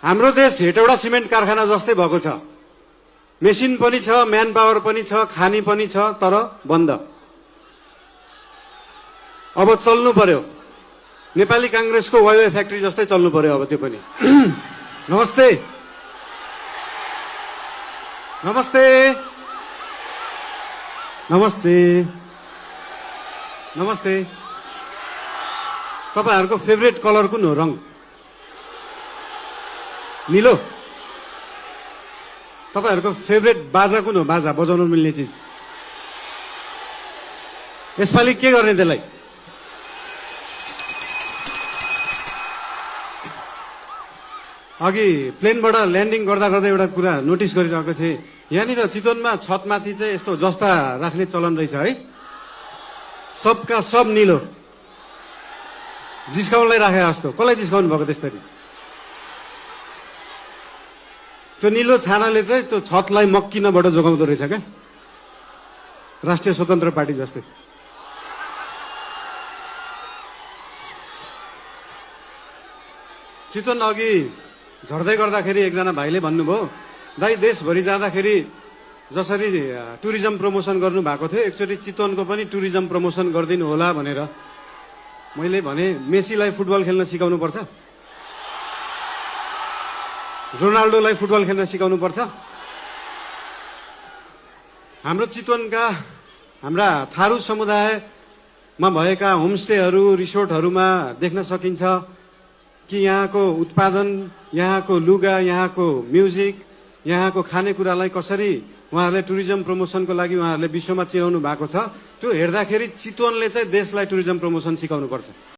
हाम्रो देश हेटौडा सिमेन्ट कारखाना जस्तै भएको छ। मेसिन पनि छ, म्यान पावर पनि छ, खानी पनि छ, तर बन्द। अब चल्नु पर्यो, नेपाली कांग्रेसको वाइवाई फ्याक्ट्री जस्तै चल्नु पर्यो अब त्यो पनि। नमस्ते नमस्ते नमस्ते नमस्ते। तपाईहरुको फेभरेट कलर कुन हो? रंग नीलो। तपाईहरुको फेभरेट बाजा कुन हो? बाजा बजाउन मिल्ने चीज। यसपालि के गर्ने त्यसलाई? अघि प्लेनबाट ल्यान्डिङ गर्दा गर्दा एउटा कुरा नोटिस गरिरहेको थिएँ। यहाँनिर चितवनमा छतमाथि चाहिँ यस्तो जस्ता राख्ने चलन रहेछ है। सबका सब नीलो। जिस्काउनलाई राखे जस्तो। कसलाई जिस्काउनु भएको त्यसरी? त्यो नीलो छानाले चाहिँ त्यो छतलाई मक्किनबाट जोगाउँदो रहेछ क्या, राष्ट्रिय स्वतन्त्र पार्टी जस्तै। चितवन अघि झर्दै गर्दाखेरि एकजना भाइले भन्नुभयो, दाइ देशभरि जाँदाखेरि जसरी टुरिज्म प्रमोसन गर्नु भएको थियो एकचोटि चितवनको पनि टुरिज्म प्रमोसन गरिदिनु होला भनेर। मैले भने मेसीलाई फुटबल खेल्न सिकाउनु पर्छ, रोनाल्डोलाई फुटबल खेल्न सिकाउनु पर्छ। हाम्रो चितवनका हाम्रा थारू समुदायमा भएका होमस्टेहरू रिसोर्टहरूमा देख्न सकिन्छ कि यहाँको उत्पादन, यहाँको लुगा, यहाँको म्युजिक, यहाँको खानेकुरालाई कसरी उहाँहरूले टुरिज्म प्रमोसनको लागि उहाँहरूले विश्वमा चिनाउनु भएको छ। त्यो हेर्दाखेरि चितवनले चाहिँ देशलाई टुरिज्म प्रमोसन सिकाउनु पर्छ।